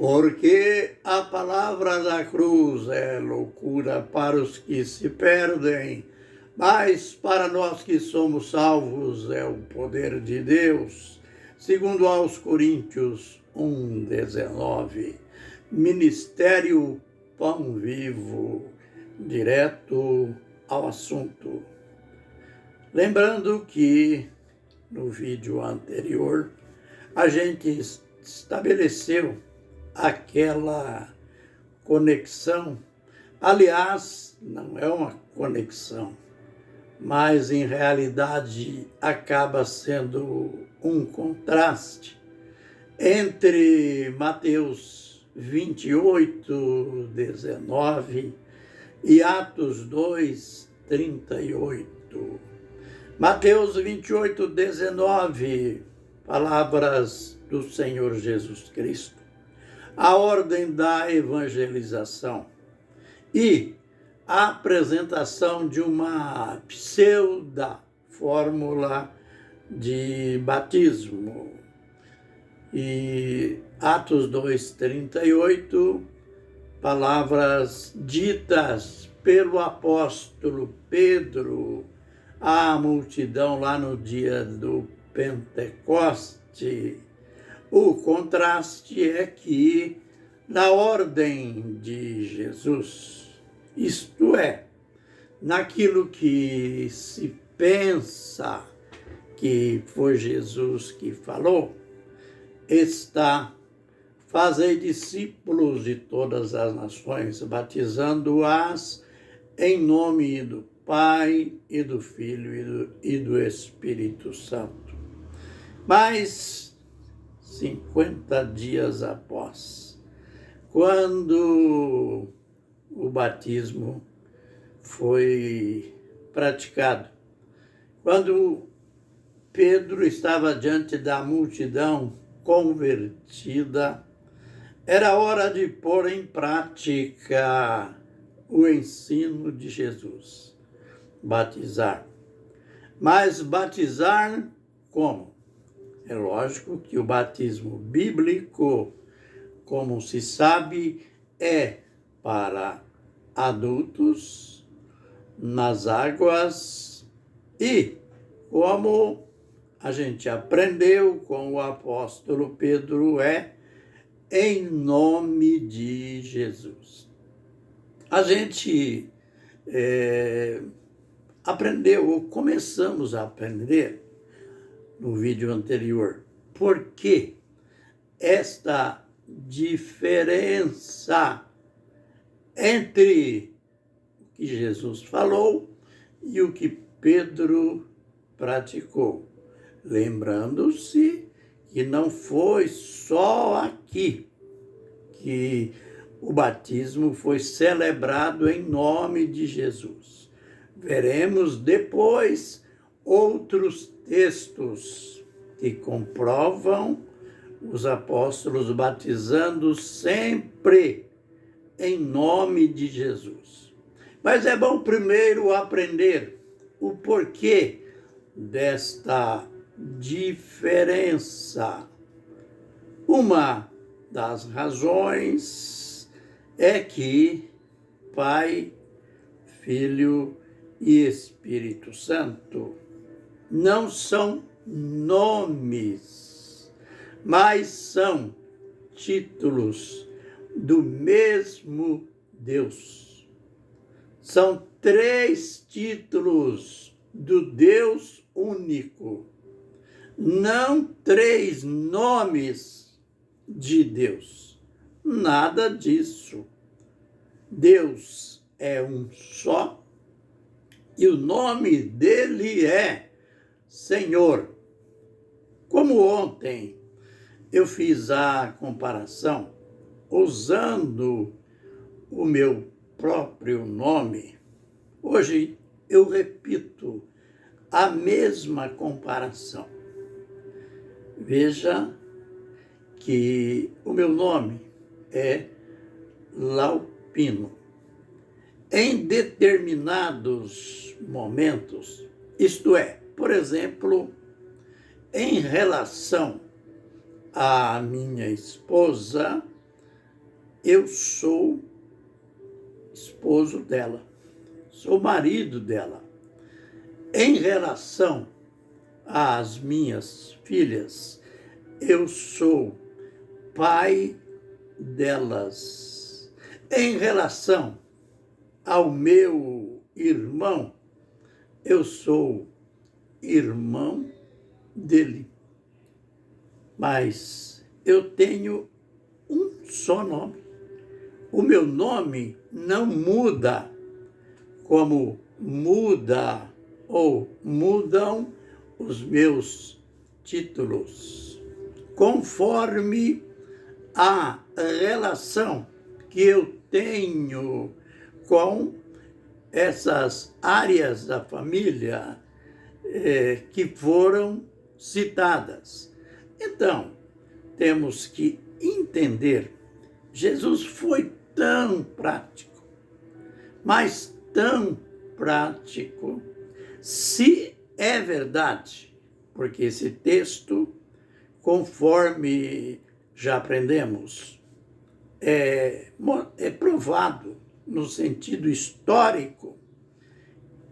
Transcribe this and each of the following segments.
Porque a palavra da cruz é loucura para os que se perdem, mas para nós que somos salvos é o poder de Deus. Segundo aos Coríntios 1:19, Ministério Pão Vivo, direto ao assunto. Lembrando que no vídeo anterior a gente estabeleceu aquela conexão. Aliás, não é uma conexão, mas em realidade acaba sendo um contraste entre Mateus 28:19 e Atos 2:38. Mateus 28:19, palavras do Senhor Jesus Cristo, a ordem da evangelização e a apresentação de uma pseudo-fórmula de batismo. E Atos 2:38, palavras ditas pelo apóstolo Pedro à multidão lá no dia do Pentecoste. O contraste é que, na ordem de Jesus, isto é, naquilo que se pensa que foi Jesus que falou, está: fazei discípulos de todas as nações, batizando-as em nome do Pai e do Filho e do Espírito Santo. Mas 50 dias após, quando o batismo foi praticado, quando Pedro estava diante da multidão convertida, era hora de pôr em prática o ensino de Jesus. Batizar. Mas batizar como? É lógico que o batismo bíblico, como se sabe, é para adultos nas águas e, como a gente aprendeu com o apóstolo Pedro, é em nome de Jesus. A gente aprendeu, ou começamos a aprender no vídeo anterior, por que esta diferença entre o que Jesus falou e o que Pedro praticou. Lembrando-se que não foi só aqui que o batismo foi celebrado em nome de Jesus. Veremos depois outros textos que comprovam os apóstolos batizando sempre em nome de Jesus. Mas é bom primeiro aprender o porquê desta diferença. Uma das razões é que Pai, Filho e Espírito Santo não são nomes, mas são títulos do mesmo Deus. São 3 títulos do Deus único, não 3 nomes de Deus. Nada disso. Deus é um só e o nome dele é Senhor. Como ontem eu fiz a comparação usando o meu próprio nome, hoje eu repito a mesma comparação. Veja que o meu nome é Laupino. Em determinados momentos, isto é, por exemplo, em relação à minha esposa, eu sou esposo dela, sou marido dela. Em relação às minhas filhas, eu sou pai delas. Em relação ao meu irmão, eu sou irmão dele. Mas eu tenho um só nome. O meu nome não muda como muda ou mudam os meus títulos, conforme a relação que eu tenho com essas áreas da família que foram citadas. Então, temos que entender, Jesus foi tão prático, mas tão prático, se é verdade, porque esse texto, conforme já aprendemos, é provado no sentido histórico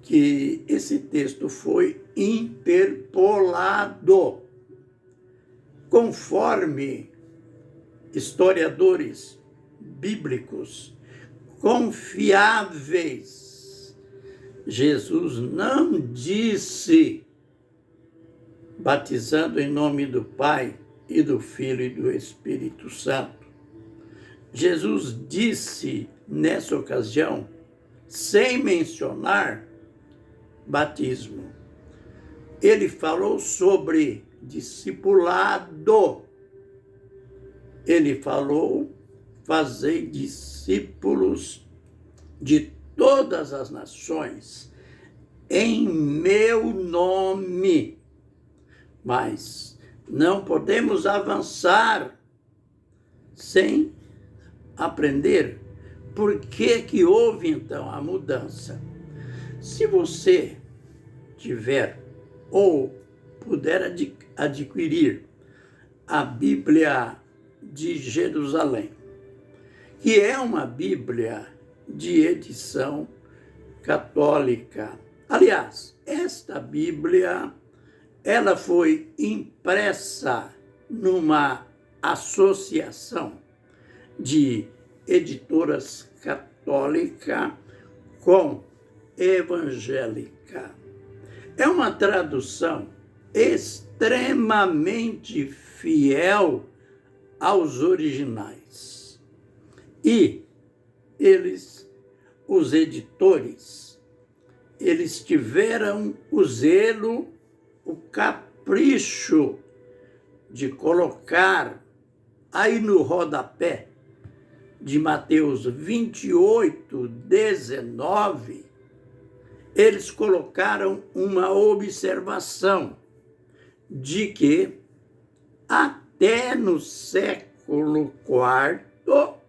que esse texto foi interpolado, conforme historiadores bíblicos confiáveis. Jesus não disse batizando em nome do Pai e do Filho e do Espírito Santo. Jesus disse nessa ocasião, sem mencionar batismo. Ele falou sobre discipulado. Ele falou fazer discípulos de todas as nações em meu nome. Mas não podemos avançar sem aprender por que houve então a mudança. Se você tiver ou puder adquirir a Bíblia de Jerusalém, que é uma Bíblia de edição católica. Aliás, esta Bíblia, ela foi impressa numa associação de editoras católica com evangélica. É uma tradução extremamente fiel aos originais. E os editores, eles tiveram o zelo, o capricho de colocar aí no rodapé de Mateus 28, 19, eles colocaram uma observação de que até no século IV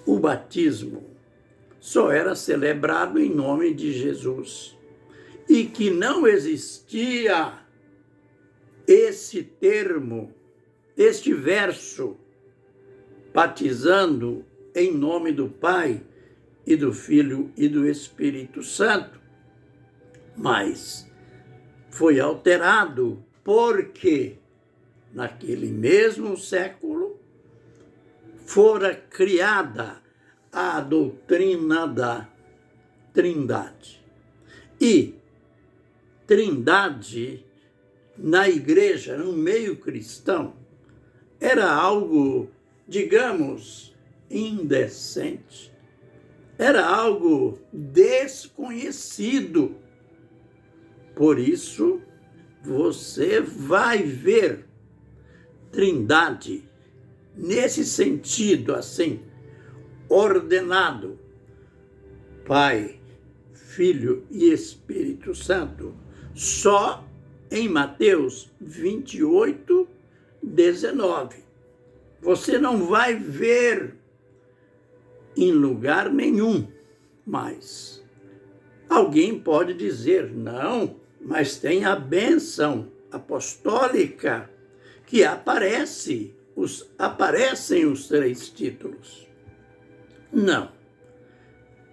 o batismo só era celebrado em nome de Jesus e que não existia esse termo, este verso, batizando em nome do Pai e do Filho e do Espírito Santo. Mas foi alterado porque naquele mesmo século fora criada a doutrina da Trindade. E Trindade na igreja, no meio cristão, era algo, digamos, indecente. Era algo desconhecido. Por isso, você vai ver Trindade nesse sentido, assim, ordenado, Pai, Filho e Espírito Santo, só em Mateus 28, 19. Você não vai ver em lugar nenhum mais. Alguém pode dizer, não, mas tem a bênção apostólica que aparece aparecem os 3 títulos. Não.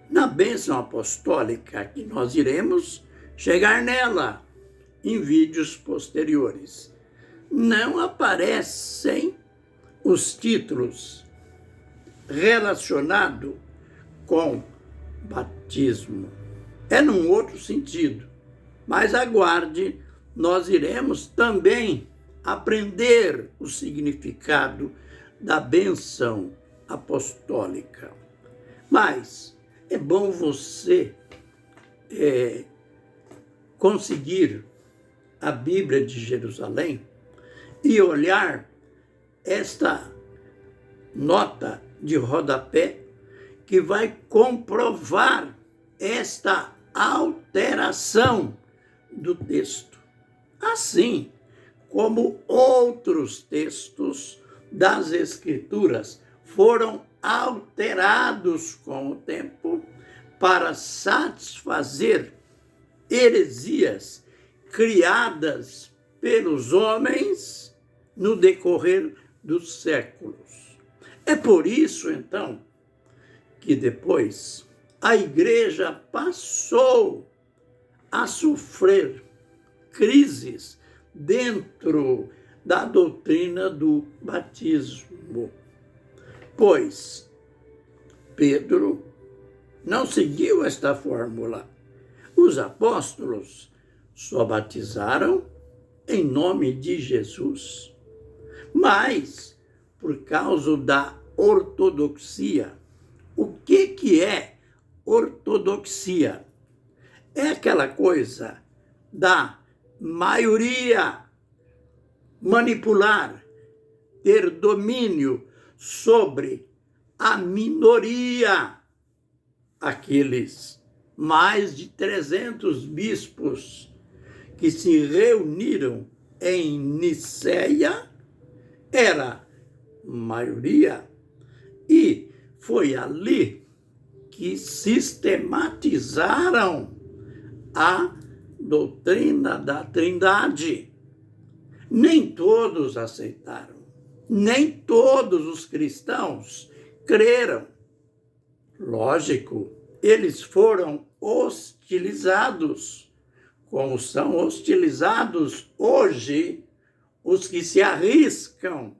Na bênção apostólica, que nós iremos chegar nela em vídeos posteriores, não aparecem os títulos relacionados com batismo. É num outro sentido. Mas aguarde, nós iremos também aprender o significado da bênção apostólica. Mas é bom você conseguir a Bíblia de Jerusalém e olhar esta nota de rodapé que vai comprovar esta alteração do texto. Assim como outros textos das Escrituras foram alterados com o tempo para satisfazer heresias criadas pelos homens no decorrer dos séculos. É por isso, então, que depois a igreja passou a sofrer crises dentro da doutrina do batismo, pois Pedro não seguiu esta fórmula. Os apóstolos só batizaram em nome de Jesus, mas por causa da ortodoxia. O que é ortodoxia? É aquela coisa da maioria manipular, ter domínio sobre a minoria. Aqueles mais de 300 bispos que se reuniram em Niceia era maioria, e foi ali que sistematizaram a doutrina da Trindade. Nem todos aceitaram, nem todos os cristãos creram. Lógico, eles foram hostilizados, como são hostilizados hoje os que se arriscam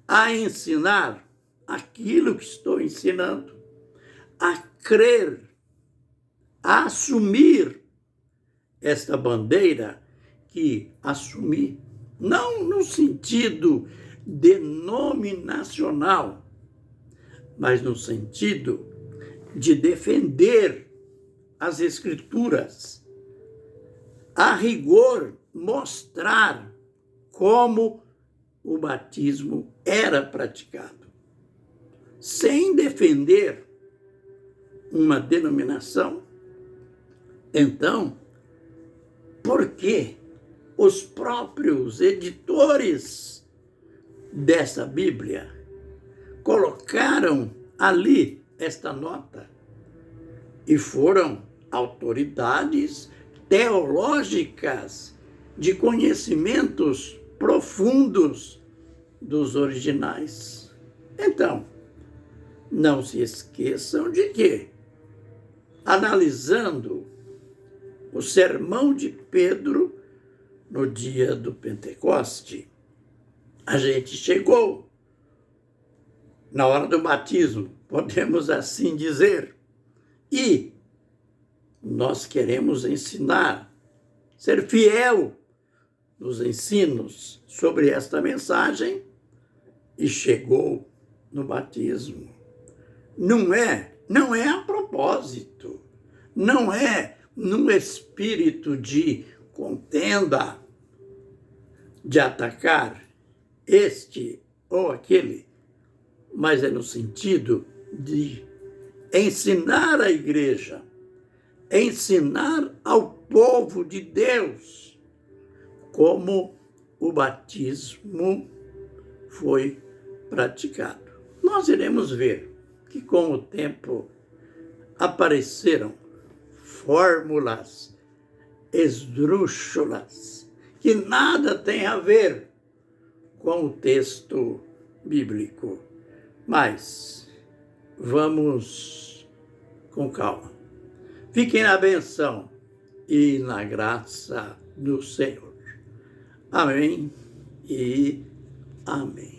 a ensinar aquilo que estou ensinando, a crer, a assumir esta bandeira que assumi, não no sentido denominacional, mas no sentido de defender as Escrituras, a rigor mostrar como o batismo era praticado, sem defender uma denominação. Então, por que os próprios editores dessa Bíblia colocaram ali esta nota e foram autoridades teológicas de conhecimentos profundos dos originais? Então, não se esqueçam de que, analisando o sermão de Pedro no dia do Pentecoste, a gente chegou na hora do batismo, podemos assim dizer, e nós queremos ensinar, ser fiel nos ensinos sobre esta mensagem, e chegou no batismo. Não é a propósito, não é num espírito de contenda, de atacar este ou aquele, mas é no sentido de ensinar a igreja, ensinar ao povo de Deus como o batismo foi praticado. Nós iremos ver que com o tempo apareceram fórmulas esdrúxulas que nada tem a ver com o texto bíblico. Mas vamos com calma. Fiquem na benção e na graça do Senhor. Amém e amém.